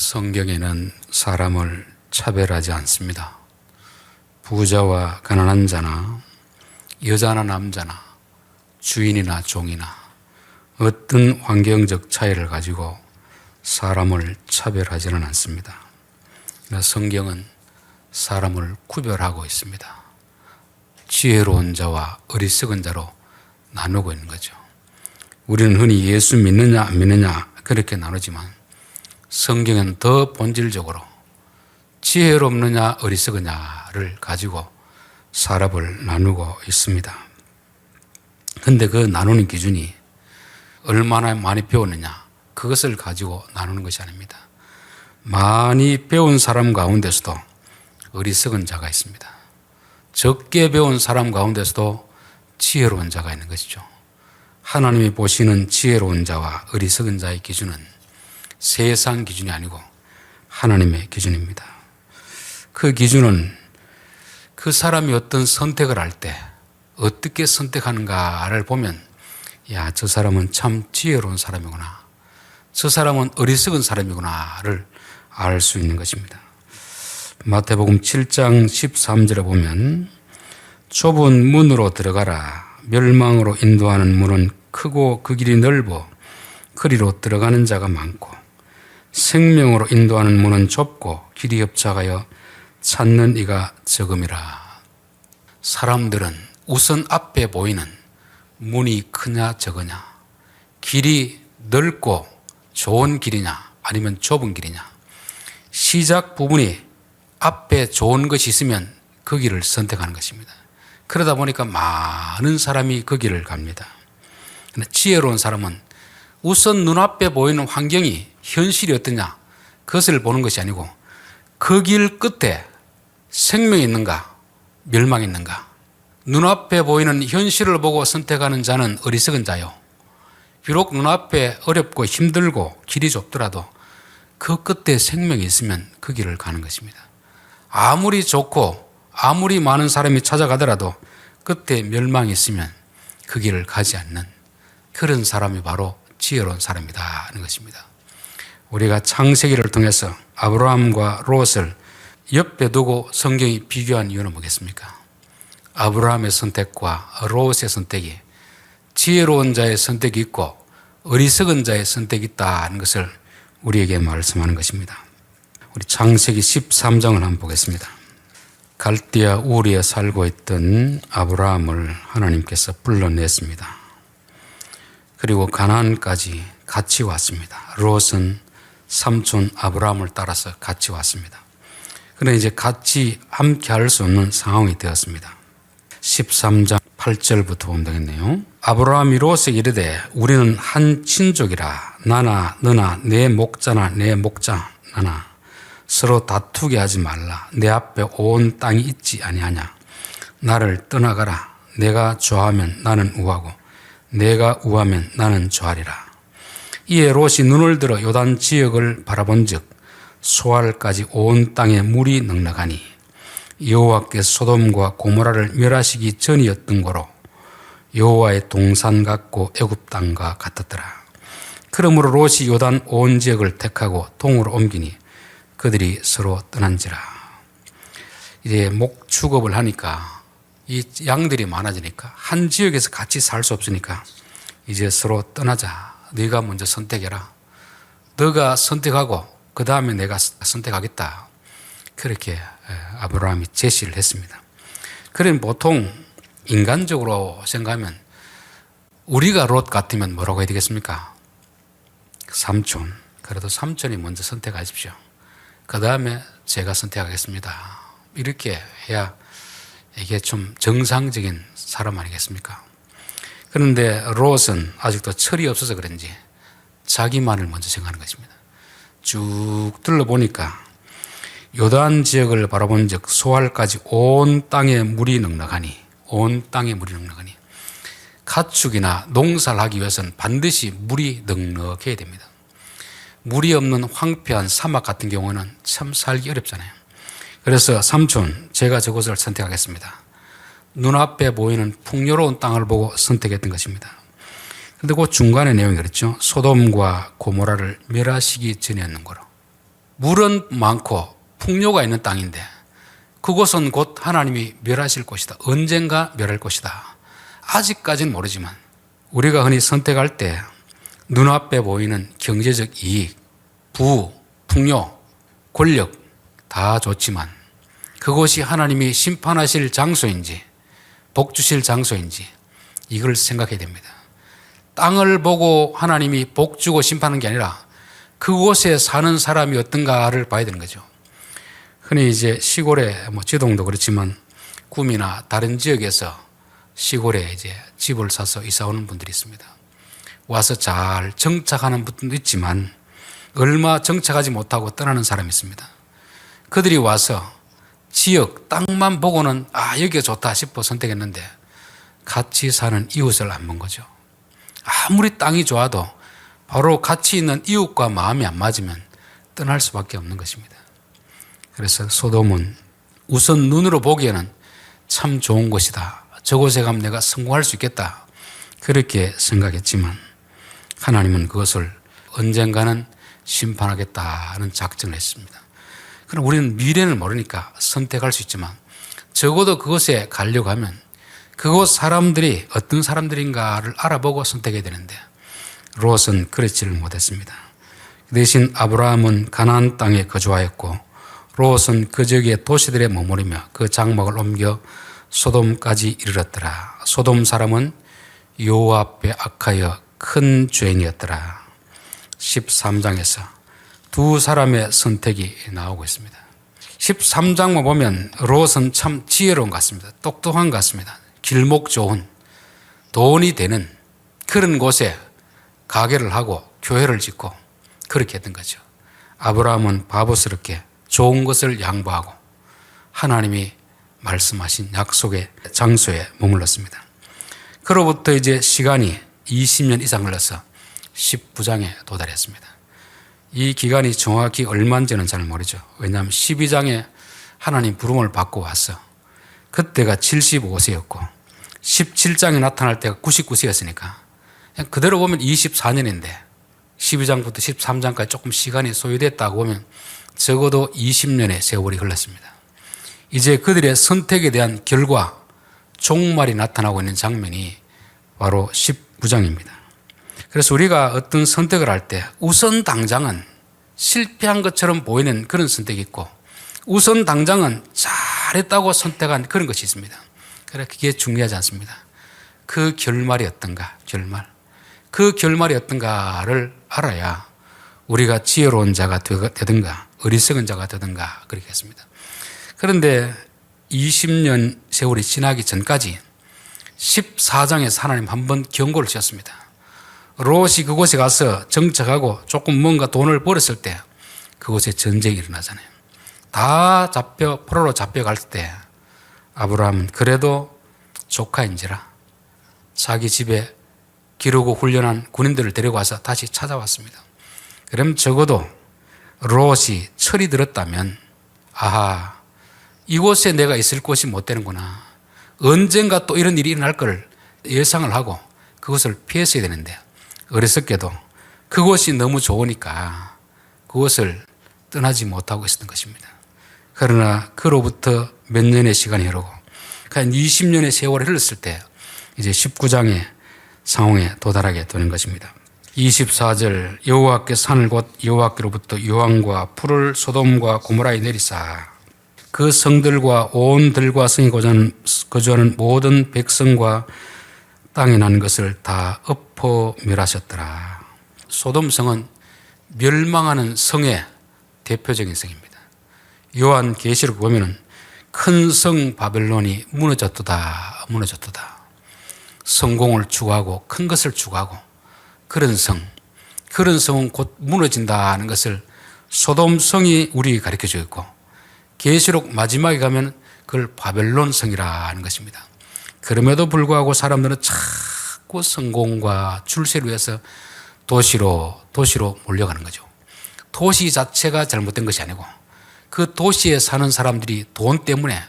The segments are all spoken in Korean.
성경에는 사람을 차별하지 않습니다. 부자와 가난한 자나 여자나 남자나 주인이나 종이나 어떤 환경적 차이를 가지고 사람을 차별하지는 않습니다. 그러나 성경은 사람을 구별하고 있습니다. 지혜로운 자와 어리석은 자로 나누고 있는 거죠. 우리는 흔히 예수 믿느냐 안 믿느냐 그렇게 나누지만 성경은 더 본질적으로 지혜롭느냐 어리석으냐를 가지고 사람을 나누고 있습니다. 그런데 그 나누는 기준이 얼마나 많이 배웠느냐 그것을 가지고 나누는 것이 아닙니다. 많이 배운 사람 가운데서도 어리석은 자가 있습니다. 적게 배운 사람 가운데서도 지혜로운 자가 있는 것이죠. 하나님이 보시는 지혜로운 자와 어리석은 자의 기준은 세상 기준이 아니고 하나님의 기준입니다. 그 기준은 그 사람이 어떤 선택을 할 때 어떻게 선택하는가를 보면 야, 저 사람은 참 지혜로운 사람이구나. 저 사람은 어리석은 사람이구나를 알 수 있는 것입니다. 마태복음 7장 13절에 보면 좁은 문으로 들어가라. 멸망으로 인도하는 문은 크고 그 길이 넓어 그리로 들어가는 자가 많고 생명으로 인도하는 문은 좁고 길이 협착하여 찾는 이가 적음이라. 사람들은 우선 앞에 보이는 문이 크냐 적으냐, 길이 넓고 좋은 길이냐 아니면 좁은 길이냐, 시작 부분이 앞에 좋은 것이 있으면 그 길을 선택하는 것입니다. 그러다 보니까 많은 사람이 그 길을 갑니다. 지혜로운 사람은 우선 눈앞에 보이는 환경이 현실이 어떠냐 그것을 보는 것이 아니고 그 길 끝에 생명이 있는가 멸망이 있는가. 눈앞에 보이는 현실을 보고 선택하는 자는 어리석은 자요. 비록 눈앞에 어렵고 힘들고 길이 좁더라도 그 끝에 생명이 있으면 그 길을 가는 것입니다. 아무리 좋고 아무리 많은 사람이 찾아가더라도 끝에 멸망이 있으면 그 길을 가지 않는 그런 사람이 바로 지혜로운 사람이다 하는 것입니다. 우리가 창세기를 통해서 아브라함과 롯을 옆에 두고 성경이 비교한 이유는 뭐겠습니까? 아브라함의 선택과 롯의 선택이 지혜로운 자의 선택이 있고 어리석은 자의 선택이 있다는 것을 우리에게 말씀하는 것입니다. 우리 창세기 13장을 한번 보겠습니다. 갈대아 우리에 살고 있던 아브라함을 하나님께서 불러냈습니다. 그리고 가나안까지 같이 왔습니다. 롯은 삼촌 아브라함을 따라서 같이 왔습니다. 그런데 이제 같이 함께 할 수 없는 상황이 되었습니다. 13장 8절부터 보면 되겠네요. 아브라함이 롯에게 이르되 우리는 한 친족이라 나나 너나 내 목자나 내 목자 나나 서로 다투게 하지 말라. 내 앞에 온 땅이 있지 아니하냐. 나를 떠나가라. 내가 좋아하면 나는 우하고 내가 우하면 나는 좋아하리라. 이에 롯이 눈을 들어 요단 지역을 바라본즉 소알까지 온 땅에 물이 넉넉하니 여호와께서 소돔과 고모라를 멸하시기 전이었던 거로 여호와의 동산 같고 애굽 땅과 같았더라. 그러므로 롯이 요단 온 지역을 택하고 동으로 옮기니 그들이 서로 떠난지라. 이제 목축업을 하니까 이 양들이 많아지니까 한 지역에서 같이 살 수 없으니까 이제 서로 떠나자. 네가 먼저 선택해라. 너가 선택하고 그 다음에 내가 선택하겠다. 그렇게 아브라함이 제시를 했습니다. 그럼 보통 인간적으로 생각하면 우리가 롯 같으면 뭐라고 해야 되겠습니까? 삼촌. 그래도 삼촌이 먼저 선택하십시오. 그 다음에 제가 선택하겠습니다. 이렇게 해야 이게 좀 정상적인 사람 아니겠습니까? 그런데 롯은 아직도 철이 없어서 그런지 자기만을 먼저 생각하는 것입니다. 쭉 둘러보니까 요단 지역을 바라본 즉 소알까지 온 땅에 물이 넉넉하니 가축이나 농사를 하기 위해서는 반드시 물이 넉넉해야 됩니다. 물이 없는 황폐한 사막 같은 경우는 참 살기 어렵잖아요. 그래서 삼촌 제가 저곳을 선택하겠습니다. 눈앞에 보이는 풍요로운 땅을 보고 선택했던 것입니다. 그런데 그 중간의 내용이 그렇죠. 소돔과 고모라를 멸하시기 전이었는 거로. 물은 많고 풍요가 있는 땅인데 그곳은 곧 하나님이 멸하실 곳이다. 언젠가 멸할 곳이다. 아직까지는 모르지만 우리가 흔히 선택할 때 눈앞에 보이는 경제적 이익, 부, 풍요, 권력 다 좋지만 그곳이 하나님이 심판하실 장소인지 복 주실 장소인지 이걸 생각해야 됩니다. 땅을 보고 하나님이 복 주고 심판하는 게 아니라 그곳에 사는 사람이 어떤가를 봐야 되는 거죠. 흔히 이제 시골에 지동도 그렇지만 구미나 다른 지역에서 시골에 이제 집을 사서 이사 오는 분들이 있습니다. 와서 잘 정착하는 분도 있지만 얼마 정착하지 못하고 떠나는 사람이 있습니다. 그들이 와서 지역 땅만 보고는 여기가 좋다 싶어 선택했는데 같이 사는 이웃을 안 본 거죠. 아무리 땅이 좋아도 바로 같이 있는 이웃과 마음이 안 맞으면 떠날 수밖에 없는 것입니다. 그래서 소돔은 우선 눈으로 보기에는 참 좋은 곳이다. 저곳에 가면 내가 성공할 수 있겠다. 그렇게 생각했지만 하나님은 그것을 언젠가는 심판하겠다는 작정을 했습니다. 그럼 우리는 미래를 모르니까 선택할 수 있지만 적어도 그곳에 가려고 하면 그곳 사람들이 어떤 사람들인가를 알아보고 선택해야 되는데 롯은 그렇지를 못했습니다. 대신 아브라함은 가나안 땅에 거주하였고 롯은 그 지역의 도시들에 머무르며 그 장막을 옮겨 소돔까지 이르렀더라. 소돔 사람은 여호와 앞에 악하여 큰 죄인이었더라. 13장에서 두 사람의 선택이 나오고 있습니다. 13장만 보면 롯은 참 지혜로운 것 같습니다. 똑똑한 것 같습니다. 길목 좋은 돈이 되는 그런 곳에 가게를 하고 교회를 짓고 그렇게 했던 거죠. 아브라함은 바보스럽게 좋은 것을 양보하고 하나님이 말씀하신 약속의 장소에 머물렀습니다. 그로부터 이제 시간이 20년 이상 흘러서 19장에 도달했습니다. 이 기간이 정확히 얼마인지는 잘 모르죠. 왜냐하면 12장에 하나님 부름을 받고 와서 그때가 75세였고 17장에 나타날 때가 99세였으니까 그대로 보면 24년인데 12장부터 13장까지 조금 시간이 소요됐다고 보면 적어도 20년의 세월이 흘렀습니다. 이제 그들의 선택에 대한 결과, 종말이 나타나고 있는 장면이 바로 19장입니다. 그래서 우리가 어떤 선택을 할 때 우선 당장은 실패한 것처럼 보이는 그런 선택이 있고 우선 당장은 잘했다고 선택한 그런 것이 있습니다. 그래 그게 중요하지 않습니다. 그 결말이 어떤가, 그 결말이 어떤가를 알아야 우리가 지혜로운 자가 되든가 어리석은 자가 되든가 그렇게 했습니다. 그런데 20년 세월이 지나기 전까지 14장에서 하나님 한번 경고를 주셨습니다. 롯이 그곳에 가서 정착하고 조금 뭔가 돈을 벌었을 때 그곳에 전쟁이 일어나잖아요. 다 포로로 잡혀갈 때 아브라함은 그래도 조카인지라 자기 집에 기르고 훈련한 군인들을 데리고 와서 다시 찾아왔습니다. 그럼 적어도 롯이 철이 들었다면 이곳에 내가 있을 곳이 못 되는구나. 언젠가 또 이런 일이 일어날 걸 예상을 하고 그것을 피했어야 되는데 어리석게도 그곳이 너무 좋으니까 그곳을 떠나지 못하고 있었던 것입니다. 그러나 그로부터 몇 년의 시간이 흐르고 20년의 세월이 흘렀을 때 이제 19장의 상황에 도달하게 되는 것입니다. 24절 여호와께서 산을 곧 여호와께로부터 유황과 풀을 소돔과 고모라에 내리사 그 성들과 온 들과 성이 거주하는 모든 백성과 땅에 난 것을 다 엎어 멸하셨더라. 소돔성은 멸망하는 성의 대표적인 성입니다. 요한 계시록 보면은 큰 성 바벨론이 무너졌도다. 성공을 추구하고 큰 것을 추구하고 그런 성은 곧 무너진다는 것을 소돔성이 우리에게 가르쳐주고 있고 계시록 마지막에 가면 그걸 바벨론 성이라는 것입니다. 그럼에도 불구하고 사람들은 자꾸 성공과 출세를 위해서 도시로 몰려가는 거죠. 도시 자체가 잘못된 것이 아니고 그 도시에 사는 사람들이 돈 때문에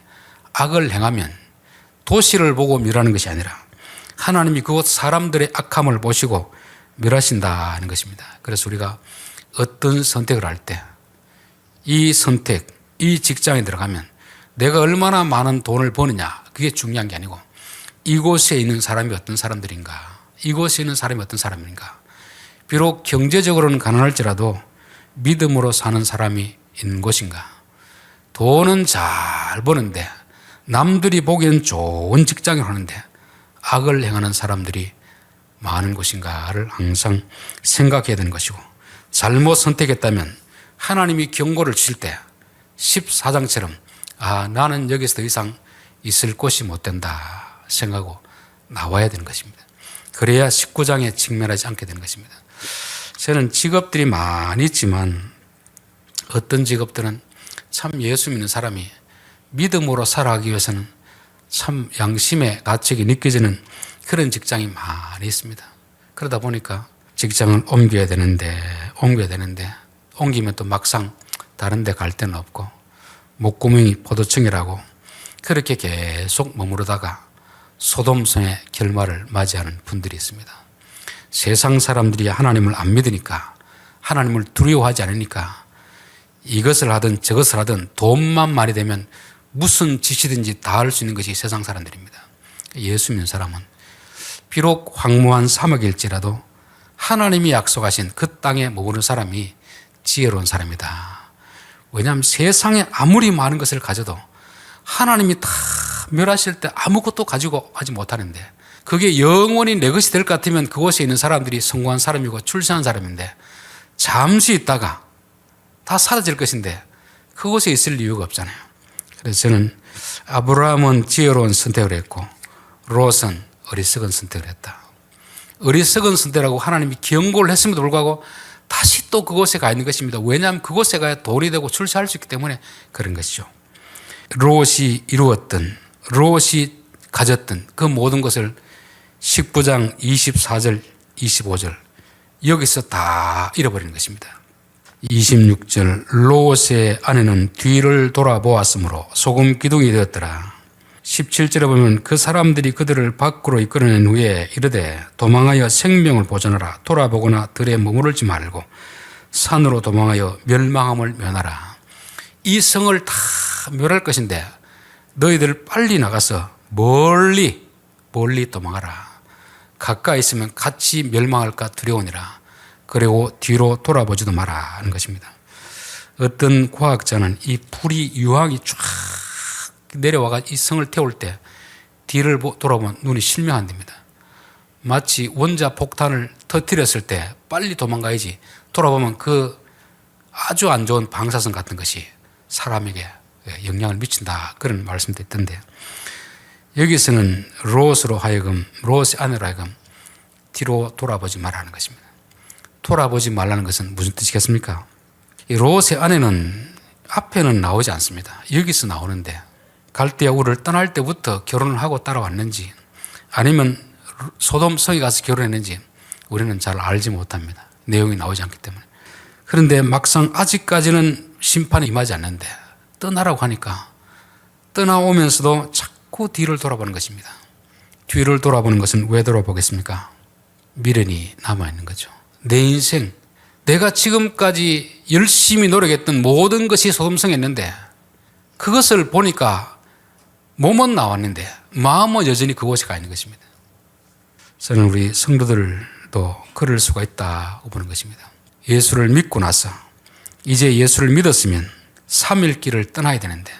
악을 행하면 도시를 보고 멸하는 것이 아니라 하나님이 그곳 사람들의 악함을 보시고 멸하신다는 것입니다. 그래서 우리가 어떤 선택을 할 때 이 선택, 이 직장에 들어가면 내가 얼마나 많은 돈을 버느냐, 그게 중요한 게 아니고 이곳에 있는 사람이 어떤 사람들인가, 이곳에 있는 사람이 어떤 사람인가. 비록 경제적으로는 가난할지라도 믿음으로 사는 사람이 있는 곳인가. 돈은 잘 버는데 남들이 보기엔 좋은 직장을 하는데 악을 행하는 사람들이 많은 곳인가를 항상 생각해야 되는 것이고, 잘못 선택했다면 하나님이 경고를 주실 때 14장처럼 나는 여기서 더 이상 있을 곳이 못 된다 생각하고 나와야 되는 것입니다. 그래야 19장에 직면하지 않게 되는 것입니다. 저는 직업들이 많이 있지만 어떤 직업들은 참 예수 믿는 사람이 믿음으로 살아가기 위해서는 참 양심의 가책이 느껴지는 그런 직장이 많이 있습니다. 그러다 보니까 직장을 옮겨야 되는데 옮기면 또 막상 다른 데 갈 데는 없고 목구멍이 포도청이라고 그렇게 계속 머무르다가 소돔성의 결말을 맞이하는 분들이 있습니다. 세상 사람들이 하나님을 안 믿으니까, 하나님을 두려워하지 않으니까 이것을 하든 저것을 하든 돈만 많이 되면 무슨 짓이든지 다 할 수 있는 것이 세상 사람들입니다. 예수 믿는 사람은 비록 황무한 사막일지라도 하나님이 약속하신 그 땅에 머무는 사람이 지혜로운 사람이다. 왜냐하면 세상에 아무리 많은 것을 가져도 하나님이 다 멸하실 때 아무것도 가지고 하지 못하는데, 그게 영원히 내 것이 될 것 같으면 그곳에 있는 사람들이 성공한 사람이고 출세한 사람인데, 잠시 있다가 다 사라질 것인데 그곳에 있을 이유가 없잖아요. 그래서 저는 아브라함은 지혜로운 선택을 했고 롯은 어리석은 선택을 했다. 어리석은 선택이라고 하나님이 경고를 했음에도 불구하고 다시 또 그곳에 가 있는 것입니다. 왜냐하면 그곳에 가야 돈이 되고 출세할 수 있기 때문에 그런 것이죠. 롯이 이루었던, 롯이 가졌던 그 모든 것을 19장 24절 25절 여기서 다 잃어버리는 것입니다. 26절 롯의 아내는 뒤를 돌아보았으므로 소금 기둥이 되었더라. 17절에 보면 그 사람들이 그들을 밖으로 이끌어낸 후에 이르되 도망하여 생명을 보존하라. 돌아보거나 들에 머무르지 말고 산으로 도망하여 멸망함을 면하라. 이 성을 다 멸할 것인데 너희들 빨리 나가서 멀리 도망하라. 가까이 있으면 같이 멸망할까 두려우니라. 그리고 뒤로 돌아보지도 마라 하는 것입니다. 어떤 과학자는 이 불이 유황이 쫙 내려와가 이 성을 태울 때 뒤를 돌아보면 눈이 실명한답니다. 마치 원자 폭탄을 터뜨렸을 때 빨리 도망가야지 돌아보면 그 아주 안 좋은 방사선 같은 것이 사람에게 영향을 미친다, 그런 말씀도 있던데, 여기서는 롯의 아내로 하여금 뒤로 돌아보지 말라는 것입니다. 돌아보지 말라는 것은 무슨 뜻이겠습니까? 이 롯의 아내는 앞에는 나오지 않습니다. 여기서 나오는데 갈대아 우를 떠날 때부터 결혼을 하고 따라왔는지 아니면 소돔 성에 가서 결혼했는지 우리는 잘 알지 못합니다. 내용이 나오지 않기 때문에. 그런데 막상 아직까지는 심판이 임하지 않는데 떠나라고 하니까 떠나오면서도 자꾸 뒤를 돌아보는 것입니다. 뒤를 돌아보는 것은 왜 돌아보겠습니까? 미련이 남아있는 거죠. 내 인생, 내가 지금까지 열심히 노력했던 모든 것이 소돔성이었는데 그것을 보니까 몸은 나왔는데 마음은 여전히 그곳에 가 있는 것입니다. 저는 우리 성도들도 그럴 수가 있다고 보는 것입니다. 예수를 믿고 나서 이제 예수를 믿었으면 3일 길을 떠나야 되는데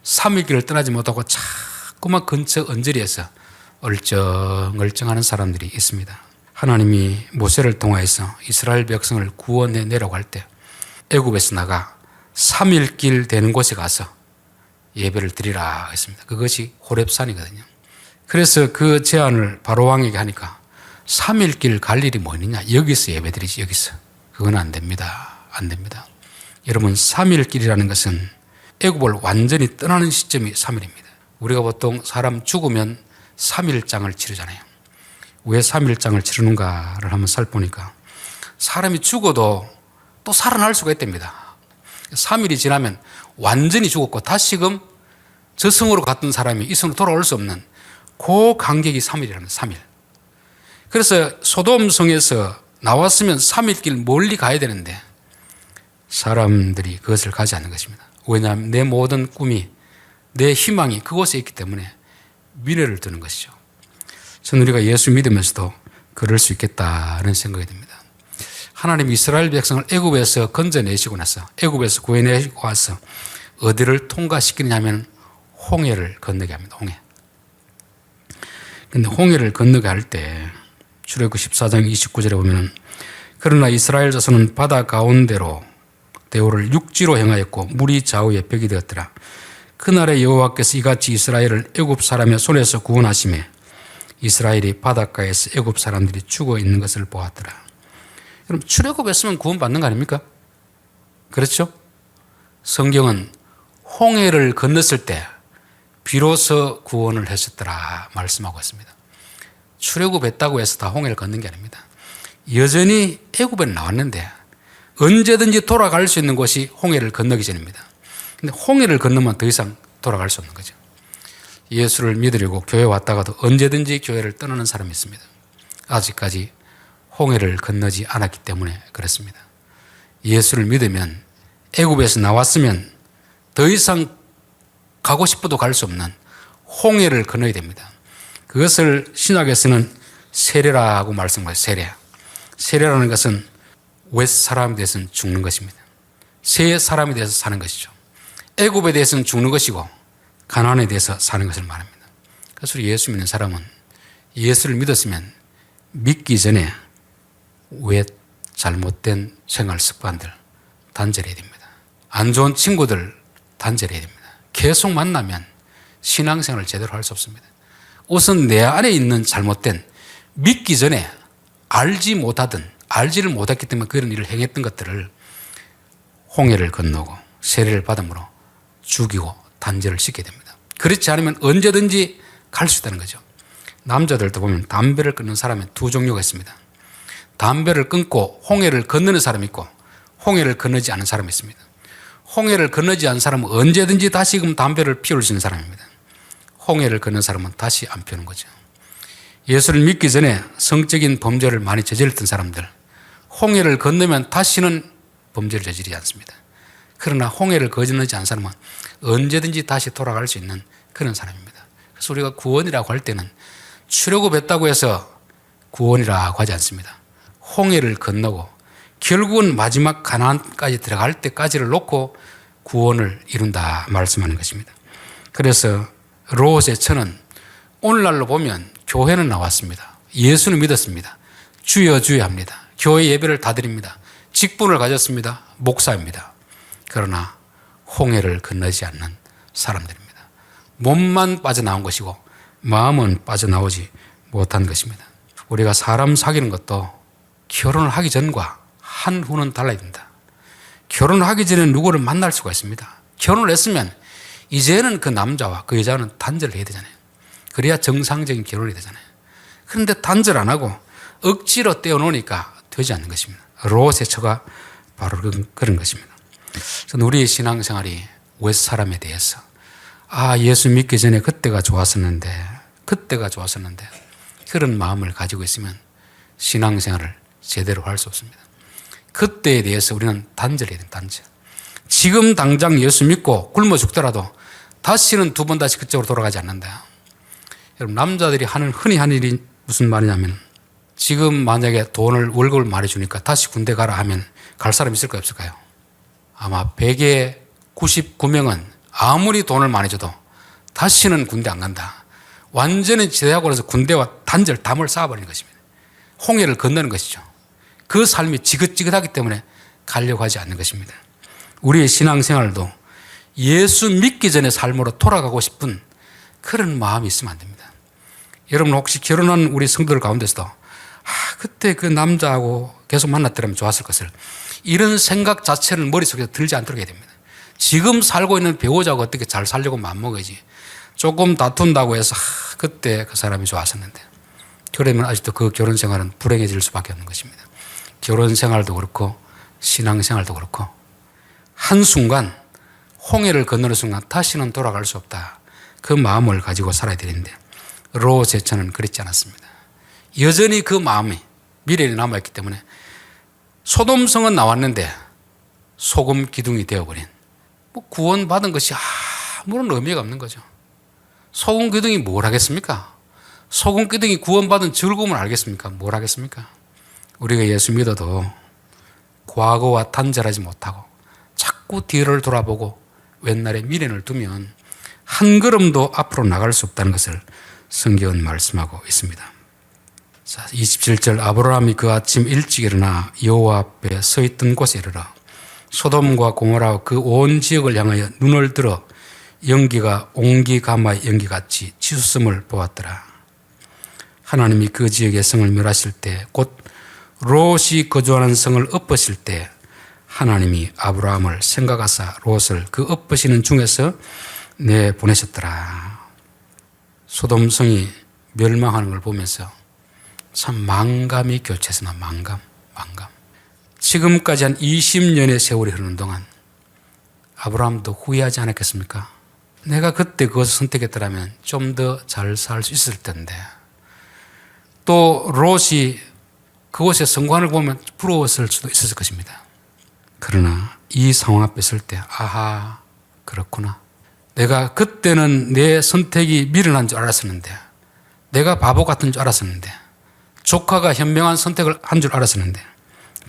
3일 길을 떠나지 못하고 자꾸만 근처 언저리에서 얼쩡얼쩡하는 사람들이 있습니다. 하나님이 모세를 통하여서 이스라엘 백성을 구원해 내려고 할 때 애굽에서 나가 3일 길 되는 곳에 가서 예배를 드리라 했습니다. 그것이 호렙산이거든요. 그래서 그 제안을 바로왕에게 하니까 3일 길 갈 일이 뭐 있느냐, 여기서 예배 드리지, 여기서. 그건 안 됩니다. 안 됩니다. 여러분, 3일 길이라는 것은 애굽을 완전히 떠나는 시점이 3일입니다. 우리가 보통 사람 죽으면 3일장을 치르잖아요. 왜 3일장을 치르는가를 한번 살펴보니까 사람이 죽어도 또 살아날 수가 있답니다. 3일이 지나면 완전히 죽었고 다시금 저 성으로 갔던 사람이 이 성으로 돌아올 수 없는 그 간격이 3일이라는 3일. 그래서 소돔성에서 나왔으면 3일 길 멀리 가야 되는데 사람들이 그것을 가지 않는 것입니다. 왜냐하면 내 모든 꿈이, 내 희망이 그곳에 있기 때문에 미래를 두는 것이죠. 저는 우리가 예수 믿으면서도 그럴 수 있겠다는 생각이 듭니다. 하나님 이스라엘 백성을 애굽에서 건져내시고 나서, 애굽에서 구해내시고 와서 어디를 통과시키느냐면 홍해를 건너게 합니다. 홍해. 근데 홍해를 건너게 할 때 출애굽기 14장 29절에 보면은 그러나 이스라엘 자손은 바다 가운데로 대오를 육지로 행하였고 물이 좌우에 벽이 되었더라. 그날에 여호와께서 이같이 이스라엘을 애굽 사람의 손에서 구원하시매 이스라엘이 바닷가에서 애굽 사람들이 죽어 있는 것을 보았더라. 그럼 출애굽했으면 구원받는 거 아닙니까? 그렇죠? 성경은 홍해를 건넜을 때 비로소 구원을 하셨더라 말씀하고 있습니다. 출애굽했다고 해서 다 홍해를 건넌 게 아닙니다. 여전히 애굽에 나왔는데 언제든지 돌아갈 수 있는 곳이 홍해를 건너기 전입니다. 근데 홍해를 건너면 더 이상 돌아갈 수 없는 거죠. 예수를 믿으려고 교회 왔다가도 언제든지 교회를 떠나는 사람이 있습니다. 아직까지 홍해를 건너지 않았기 때문에 그렇습니다. 예수를 믿으면 애굽에서 나왔으면 더 이상 가고 싶어도 갈 수 없는 홍해를 건너야 됩니다. 그것을 신약에서는 세례라고 말씀하세요. 세례. 세례라는 것은 웹 사람에 대해서는 죽는 것입니다. 새 사람에 대해서 사는 것이죠. 애굽에 대해서는 죽는 것이고 가나안에 대해서 사는 것을 말합니다. 그래서 예수 믿는 사람은 예수를 믿었으면 믿기 전에 왜 잘못된 생활 습관들 단절해야 됩니다. 안 좋은 친구들 단절해야 됩니다. 계속 만나면 신앙생활을 제대로 할 수 없습니다. 우선 내 안에 있는 잘못된, 믿기 전에 알지를 못했기 때문에 그런 일을 행했던 것들을 홍해를 건너고 세례를 받음으로 죽이고 단절을 시켜야 됩니다. 그렇지 않으면 언제든지 갈 수 있다는 거죠. 남자들도 보면 담배를 끊는 사람은 두 종류가 있습니다. 담배를 끊고 홍해를 건너는 사람이 있고 홍해를 건너지 않은 사람이 있습니다. 홍해를 건너지 않은 사람은 언제든지 다시금 담배를 피울 수 있는 사람입니다. 홍해를 건넌 사람은 다시 안 피우는 거죠. 예수를 믿기 전에 성적인 범죄를 많이 저질렀던 사람들, 홍해를 건너면 다시는 범죄를 저지르지 않습니다. 그러나 홍해를 건너지 않은 사람은 언제든지 다시 돌아갈 수 있는 그런 사람입니다. 그래서 우리가 구원이라고 할 때는 출애굽했다고 해서 구원이라고 하지 않습니다. 홍해를 건너고 결국은 마지막 가나안까지 들어갈 때까지를 놓고 구원을 이룬다 말씀하는 것입니다. 그래서 롯의 처는 오늘날로 보면 교회는 나왔습니다. 예수는 믿었습니다. 주여 주여 합니다. 교회 예배를 다 드립니다. 직분을 가졌습니다. 목사입니다. 그러나 홍해를 건너지 않는 사람들입니다. 몸만 빠져나온 것이고 마음은 빠져나오지 못한 것입니다. 우리가 사람 사귀는 것도 결혼을 하기 전과 한 후는 달라야 된다. 결혼을 하기 전에 누구를 만날 수가 있습니다. 결혼을 했으면 이제는 그 남자와 그 여자는 단절을 해야 되잖아요. 그래야 정상적인 결혼이 되잖아요. 그런데 단절 안 하고 억지로 떼어놓으니까 되지 않는 것입니다. 롯의 처가 바로 그런 것입니다. 저는 우리의 신앙생활이 윗사람에 대해서 예수 믿기 전에 그때가 좋았었는데 그런 마음을 가지고 있으면 신앙생활을 제대로 할 수 없습니다. 그때에 대해서 우리는 단절해야 됩니다. 단절. 지금 당장 예수 믿고 굶어 죽더라도 다시는 두 번 다시 그쪽으로 돌아가지 않는다. 여러분, 남자들이 흔히 하는 일이 무슨 말이냐면 지금 만약에 월급을 많이 주니까 다시 군대 가라 하면 갈 사람 있을까요, 없을까요? 아마 100에 99명은 아무리 돈을 많이 줘도 다시는 군대 안 간다. 완전히 제대하고 나서 군대와 담을 쌓아버리는 것입니다. 홍해를 건너는 것이죠. 그 삶이 지긋지긋하기 때문에 가려고 하지 않는 것입니다. 우리의 신앙생활도 예수 믿기 전에 삶으로 돌아가고 싶은 그런 마음이 있으면 안 됩니다. 여러분, 혹시 결혼한 우리 성도들 가운데서도 그때 그 남자하고 계속 만났더라면 좋았을 것을, 이런 생각 자체는 머릿속에 들지 않도록 해야 됩니다. 지금 살고 있는 배우자하고 어떻게 잘 살려고 마음먹어야지, 조금 다툰다고 해서 그때 그 사람이 좋았었는데, 그러면 아직도 그 결혼 생활은 불행해질 수밖에 없는 것입니다. 결혼 생활도 그렇고 신앙 생활도 그렇고 한순간 홍해를 건너는 순간 다시는 돌아갈 수 없다. 그 마음을 가지고 살아야 되는데 롯의 처는 그렇지 않았습니다. 여전히 그 마음이 미련이 남아있기 때문에 소돔성은 나왔는데 소금 기둥이 되어버린, 구원받은 것이 아무런 의미가 없는 거죠. 소금 기둥이 뭘 하겠습니까? 소금 기둥이 구원받은 즐거움을 알겠습니까? 뭘 하겠습니까? 우리가 예수 믿어도 과거와 단절하지 못하고 자꾸 뒤를 돌아보고 왼날에 미련을 두면 한 걸음도 앞으로 나갈 수 없다는 것을 성경은 말씀하고 있습니다. 자, 27절, 아브라함이 그 아침 일찍 일어나 여호와 앞에 서 있던 곳에 이르러 소돔과 고모라 그 온 지역을 향하여 눈을 들어 연기가 옹기가마의 연기같이 치솟음을 보았더라. 하나님이 그 지역의 성을 멸하실 때, 곧 롯이 거주하는 성을 엎으실 때 하나님이 아브라함을 생각하사 롯을 그 엎으시는 중에서 내보내셨더라. 소돔 성이 멸망하는 걸 보면서 참 망감이 교체했으나 망감. 지금까지 한 20년의 세월이 흐르는 동안 아브라함도 후회하지 않았겠습니까? 내가 그때 그것을 선택했더라면 좀 더 잘 살 수 있을 텐데. 또 롯이 그곳의 성공을 보면 부러웠을 수도 있었을 것입니다. 그러나 이 상황 앞에 설 때 아하, 그렇구나. 내가 그때는 내 선택이 미련한 줄 알았었는데, 내가 바보 같은 줄 알았었는데, 조카가 현명한 선택을 한 줄 알았었는데,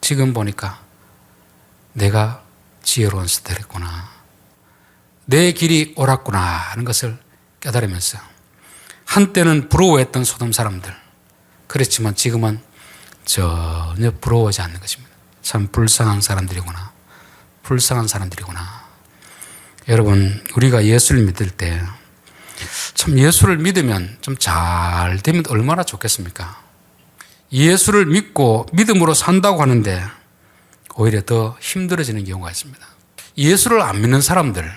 지금 보니까 내가 지혜로운 선택을 했구나, 내 길이 옳았구나 하는 것을 깨달으면서 한때는 부러워했던 소돔 사람들, 그렇지만 지금은 전혀 부러워하지 않는 것입니다. 참 불쌍한 사람들이구나. 여러분, 우리가 예수를 믿을 때 참 예수를 믿으면 좀 잘 되면 얼마나 좋겠습니까? 예수를 믿고 믿음으로 산다고 하는데 오히려 더 힘들어지는 경우가 있습니다. 예수를 안 믿는 사람들,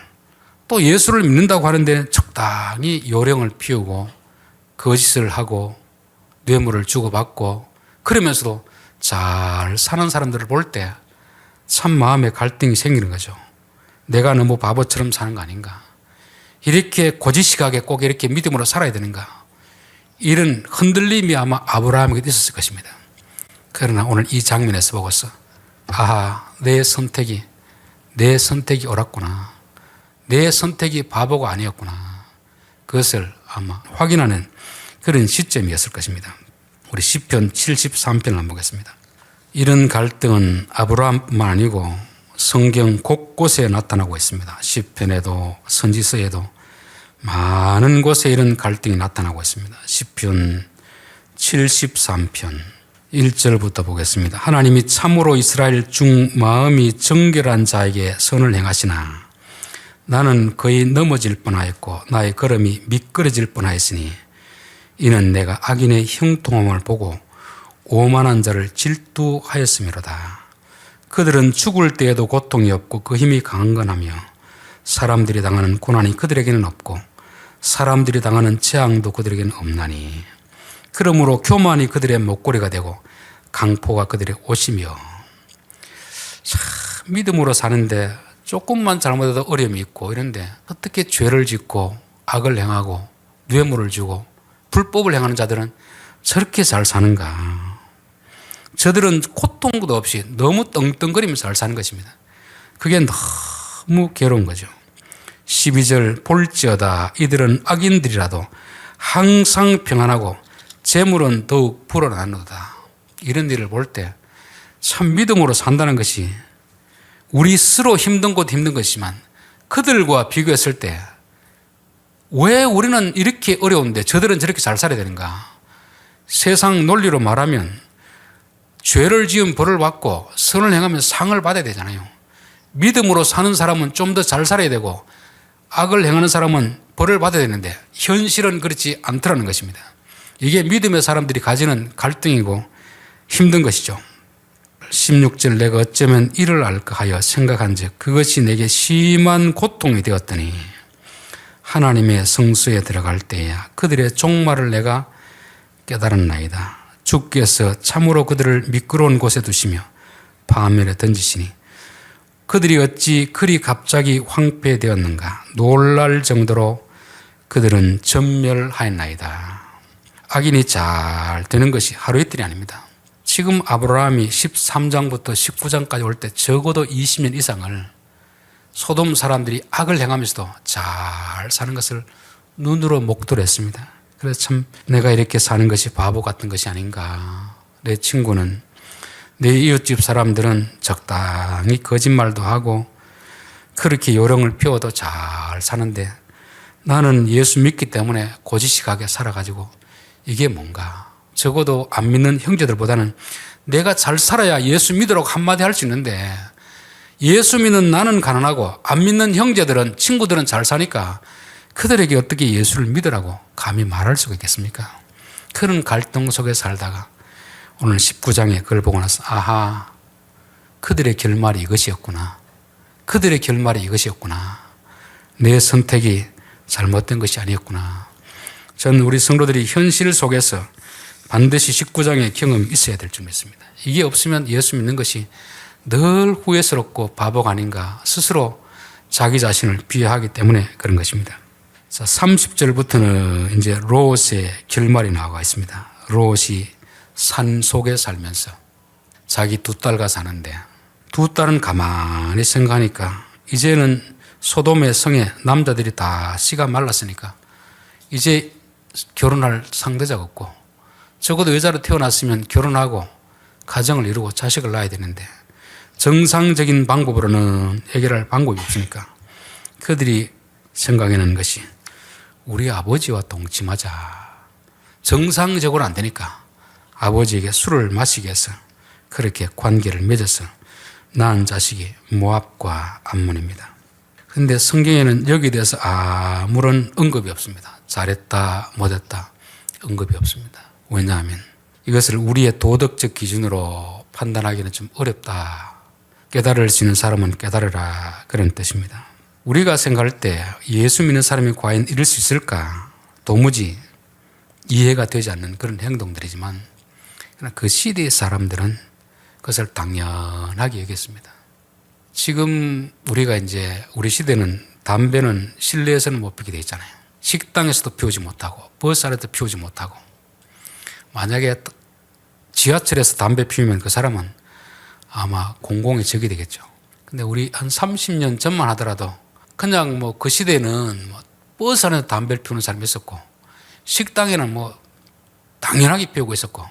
또 예수를 믿는다고 하는데 적당히 요령을 피우고 거짓을 하고 뇌물을 주고받고 그러면서도 잘 사는 사람들을 볼 때 참 마음에 갈등이 생기는 거죠. 내가 너무 바보처럼 사는 거 아닌가? 이렇게 고지식하게 꼭 이렇게 믿음으로 살아야 되는가? 이런 흔들림이 아마 아브라함에게 있었을 것입니다. 그러나 오늘 이 장면에서 보고서 아하, 내 선택이 옳았구나. 내 선택이 바보가 아니었구나. 그것을 아마 확인하는 그런 시점이었을 것입니다. 우리 시편 73편을 한번 보겠습니다. 이런 갈등은 아브라함뿐만 아니고 성경 곳곳에 나타나고 있습니다. 시편에도 선지서에도 많은 곳에 이런 갈등이 나타나고 있습니다. 시편 73편 1절부터 보겠습니다. 하나님이 참으로 이스라엘 중 마음이 정결한 자에게 선을 행하시나 나는 거의 넘어질 뻔하였고 나의 걸음이 미끄러질 뻔하였으니 이는 내가 악인의 형통함을 보고 오만한 자를 질투하였음이로다. 그들은 죽을 때에도 고통이 없고 그 힘이 강건하며 사람들이 당하는 고난이 그들에게는 없고 사람들이 당하는 재앙도 그들에게는 없나니 그러므로 교만이 그들의 목걸이가 되고 강포가 그들의 옷이며. 참 믿음으로 사는데 조금만 잘못해도 어려움이 있고 이런데 어떻게 죄를 짓고 악을 행하고 뇌물을 주고 불법을 행하는 자들은 저렇게 잘 사는가? 저들은 고통도 없이 너무 떵떵거리면서 잘 사는 것입니다. 그게 너무 괴로운 거죠. 12절 볼지어다 이들은 악인들이라도 항상 평안하고 재물은 더욱 불어나노다. 이런 일을 볼 때 참 믿음으로 산다는 것이 우리 스스로 힘든 것도 힘든 것이지만 그들과 비교했을 때 왜 우리는 이렇게 어려운데 저들은 저렇게 잘 살아야 되는가? 세상 논리로 말하면 죄를 지은 벌을 받고 선을 행하면 상을 받아야 되잖아요. 믿음으로 사는 사람은 좀 더 잘 살아야 되고 악을 행하는 사람은 벌을 받아야 되는데 현실은 그렇지 않더라는 것입니다. 이게 믿음의 사람들이 가지는 갈등이고 힘든 것이죠. 16절 내가 어쩌면 이를 알까 하여 생각한즉 그것이 내게 심한 고통이 되었더니 하나님의 성소에 들어갈 때야 그들의 종말을 내가 깨달았나이다. 주께서 참으로 그들을 미끄러운 곳에 두시며 파멸에 던지시니 그들이 어찌 그리 갑자기 황폐되었는가. 놀랄 정도로 그들은 전멸하였나이다. 악인이 잘 되는 것이 하루 이틀이 아닙니다. 지금 아브라함이 13장부터 19장까지 올 때 적어도 20년 이상을 소돔 사람들이 악을 행하면서도 잘 사는 것을 눈으로 목도를 했습니다. 그래서 참 내가 이렇게 사는 것이 바보 같은 것이 아닌가. 내 친구는, 내 이웃집 사람들은 적당히 거짓말도 하고 그렇게 요령을 피워도 잘 사는데 나는 예수 믿기 때문에 고지식하게 살아가지고 이게 뭔가. 적어도 안 믿는 형제들보다는 내가 잘 살아야 예수 믿으라고 한마디 할 수 있는데 예수 믿는 나는 가난하고 안 믿는 형제들은, 친구들은 잘 사니까 그들에게 어떻게 예수를 믿으라고 감히 말할 수가 있겠습니까? 그런 갈등 속에 살다가 오늘 19장에 그걸 보고 나서 아하, 그들의 결말이 이것이었구나. 그들의 결말이 이것이었구나. 내 선택이 잘못된 것이 아니었구나. 저는 우리 성도들이 현실 속에서 반드시 19장의 경험이 있어야 될 줄 믿습니다. 이게 없으면 예수 믿는 것이 늘 후회스럽고 바보가 아닌가 스스로 자기 자신을 비하하기 때문에 그런 것입니다. 자, 30절부터는 이제 롯의 결말이 나와 있습니다. 롯이 산 속에 살면서 자기 두 딸과 사는데 두 딸은 가만히 생각하니까 이제는 소돔의 성에 남자들이 다 씨가 말랐으니까 이제 결혼할 상대자가 없고 적어도 여자로 태어났으면 결혼하고 가정을 이루고 자식을 낳아야 되는데 정상적인 방법으로는 해결할 방법이 없으니까 그들이 생각해낸 것이 우리 아버지와 동침하자. 정상적으로 안 되니까 아버지에게 술을 마시게 해서 그렇게 관계를 맺어서 낳은 자식이 모압과 암몬입니다. 그런데 성경에는 여기에 대해서 아무런 언급이 없습니다. 잘했다 못했다 언급이 없습니다. 왜냐하면 이것을 우리의 도덕적 기준으로 판단하기는 좀 어렵다. 깨달을 수 있는 사람은 깨달으라, 그런 뜻입니다. 우리가 생각할 때 예수 믿는 사람이 과연 이럴 수 있을까? 도무지 이해가 되지 않는 그런 행동들이지만 그 시대의 사람들은 그것을 당연하게 여겼습니다. 지금 우리가 이제 우리 시대는 담배는 실내에서는 못 피게 돼 있잖아요. 식당에서도 피우지 못하고 버스 안에도 피우지 못하고 만약에 지하철에서 담배 피우면 그 사람은 아마 공공의 적이 되겠죠. 근데 우리 한 30년 전만 하더라도 그냥 뭐 그 시대에는 뭐 버스 안에서 담배를 피우는 사람이 있었고 식당에는 뭐 당연하게 피우고 있었고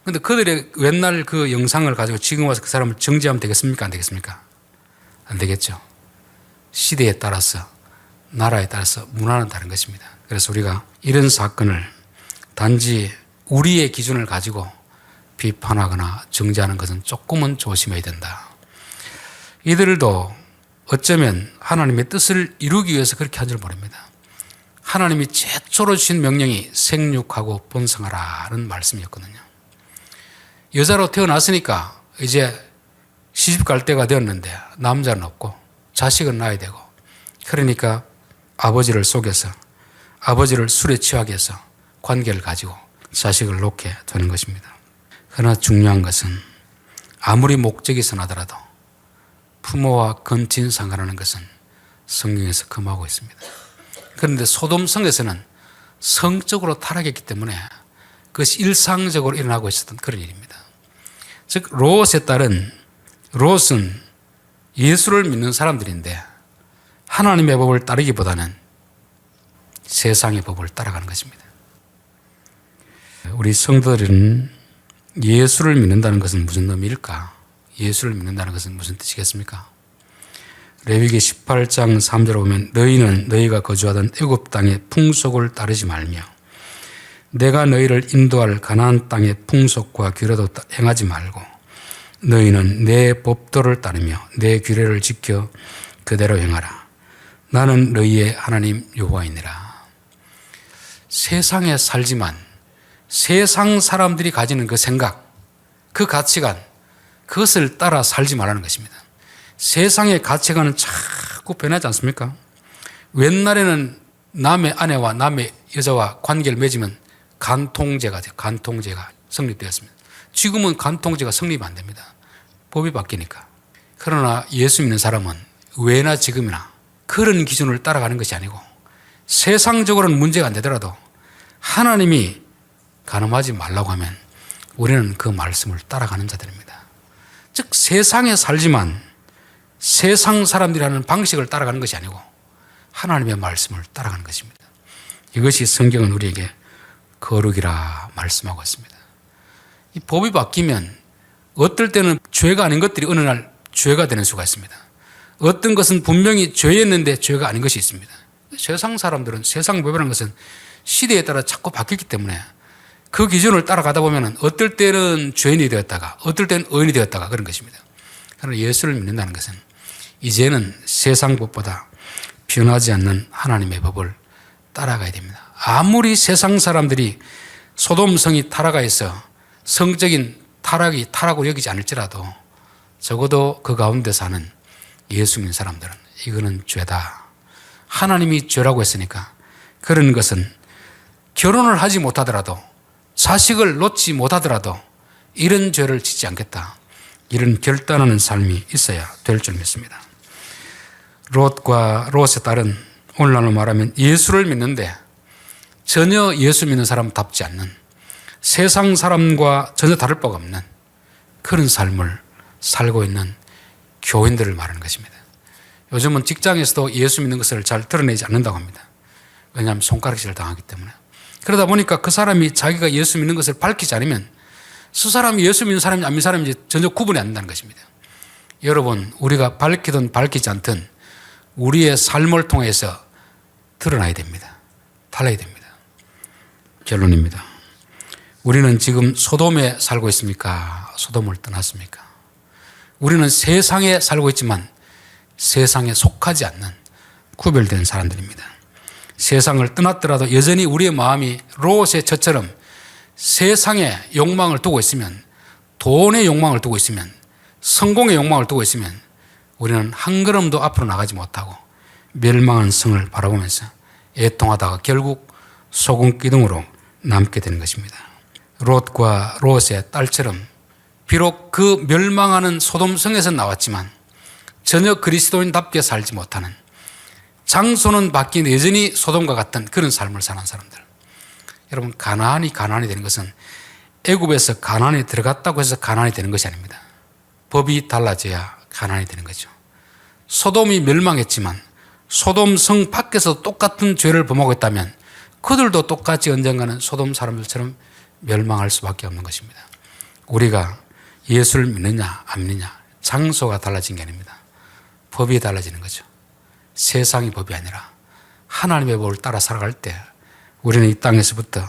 근데 그들의 옛날 그 영상을 가지고 지금 와서 그 사람을 정죄하면 되겠습니까? 안 되겠습니까? 안 되겠죠. 시대에 따라서 나라에 따라서 문화는 다른 것입니다. 그래서 우리가 이런 사건을 단지 우리의 기준을 가지고 비판하거나 정죄하는 것은 조금은 조심해야 된다. 이들도 어쩌면 하나님의 뜻을 이루기 위해서 그렇게 한 줄 모릅니다. 하나님이 최초로 주신 명령이 생육하고 번성하라는 말씀이었거든요. 여자로 태어났으니까 이제 시집 갈 때가 되었는데 남자는 없고 자식은 낳아야 되고 그러니까 아버지를 속여서 아버지를 술에 취하게 해서 관계를 가지고 자식을 놓게 되는 것입니다. 그러나 중요한 것은 아무리 목적이 선하더라도 부모와 근친 상관하는 것은 성경에서 금하고 있습니다. 그런데 소돔 성에서는 성적으로 타락했기 때문에 그것이 일상적으로 일어나고 있었던 그런 일입니다. 즉 롯의 딸은 롯은 예수를 믿는 사람들인데 하나님의 법을 따르기보다는 세상의 법을 따라가는 것입니다. 우리 성도들은 예수를 믿는다는 것은 무슨 의미일까? 예수를 믿는다는 것은 무슨 뜻이겠습니까? 레위기 18장 3절에 보면 너희는 너희가 거주하던 애굽 땅의 풍속을 따르지 말며 내가 너희를 인도할 가나안 땅의 풍속과 규례도 행하지 말고 너희는 내 법도를 따르며 내 규례를 지켜 그대로 행하라. 나는 너희의 하나님 여호와이니라. 세상에 살지만 세상 사람들이 가지는 그 생각, 그 가치관, 그것을 따라 살지 말라는 것입니다. 세상의 가치관은 자꾸 변하지 않습니까? 옛날에는 남의 아내와 남의 여자와 관계를 맺으면 간통죄가 성립되었습니다. 지금은 간통죄가 성립이 안 됩니다. 법이 바뀌니까. 그러나 예수 믿는 사람은 왜나 지금이나 그런 기준을 따라가는 것이 아니고 세상적으로는 문제가 안 되더라도 하나님이 간음하지 말라고 하면 우리는 그 말씀을 따라가는 자들입니다. 즉 세상에 살지만 세상 사람들이 하는 방식을 따라가는 것이 아니고 하나님의 말씀을 따라가는 것입니다. 이것이 성경은 우리에게 거룩이라 말씀하고 있습니다. 이 법이 바뀌면 어떨 때는 죄가 아닌 것들이 어느 날 죄가 되는 수가 있습니다. 어떤 것은 분명히 죄였는데 죄가 아닌 것이 있습니다. 세상 사람들은 세상 법이라는 것은 시대에 따라 자꾸 바뀌기 때문에 그 기준을 따라가다 보면 어떨 때는 죄인이 되었다가 어떨 때는 의인이 되었다가 그런 것입니다. 그러나 예수를 믿는다는 것은 이제는 세상 법보다 변하지 않는 하나님의 법을 따라가야 됩니다. 아무리 세상 사람들이 소돔성이 타락하여서 성적인 타락으로 여기지 않을지라도 적어도 그 가운데 사는 예수 믿는 사람들은 이거는 죄다. 하나님이 죄라고 했으니까 그런 것은 결혼을 하지 못하더라도 자식을 놓지 못하더라도 이런 죄를 짓지 않겠다. 이런 결단하는 삶이 있어야 될 줄 믿습니다. 롯과 롯의 딸은 오늘날로 말하면 예수를 믿는데 전혀 예수 믿는 사람답지 않는 세상 사람과 전혀 다를 바가 없는 그런 삶을 살고 있는 교인들을 말하는 것입니다. 요즘은 직장에서도 예수 믿는 것을 잘 드러내지 않는다고 합니다. 왜냐하면 손가락질을 당하기 때문에. 그러다 보니까 그 사람이 자기가 예수 믿는 것을 밝히지 않으면 그 사람이 예수 믿는 사람인지 안 믿는 사람인지 전혀 구분이 안 된다는 것입니다. 여러분, 우리가 밝히든 밝히지 않든 우리의 삶을 통해서 드러나야 됩니다. 달라야 됩니다. 결론입니다. 우리는 지금 소돔에 살고 있습니까? 소돔을 떠났습니까? 우리는 세상에 살고 있지만 세상에 속하지 않는 구별된 사람들입니다. 세상을 떠났더라도 여전히 우리의 마음이 롯의 저처럼 세상의 욕망을 두고 있으면, 돈의 욕망을 두고 있으면, 성공의 욕망을 두고 있으면 우리는 한 걸음도 앞으로 나가지 못하고 멸망한 성을 바라보면서 애통하다가 결국 소금 기둥으로 남게 되는 것입니다. 롯과 롯의 딸처럼 비록 그 멸망하는 소돔성에서 나왔지만 전혀 그리스도인답게 살지 못하는, 장소는 바뀌는데 여전히 소돔과 같은 그런 삶을 사는 사람들. 여러분, 가나안이 되는 것은 애굽에서 가나안에 들어갔다고 해서 가나안이 되는 것이 아닙니다. 법이 달라져야 가나안이 되는 거죠. 소돔이 멸망했지만 소돔 성 밖에서 똑같은 죄를 범하고 있다면 그들도 똑같이 언젠가는 소돔 사람들처럼 멸망할 수밖에 없는 것입니다. 우리가 예수를 믿느냐 안 믿느냐, 장소가 달라진 게 아닙니다. 법이 달라지는 거죠. 세상의 법이 아니라 하나님의 법을 따라 살아갈 때 우리는 이 땅에서부터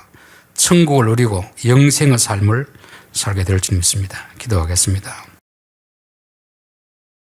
천국을 누리고 영생의 삶을 살게 될 줄 믿습니다. 기도하겠습니다.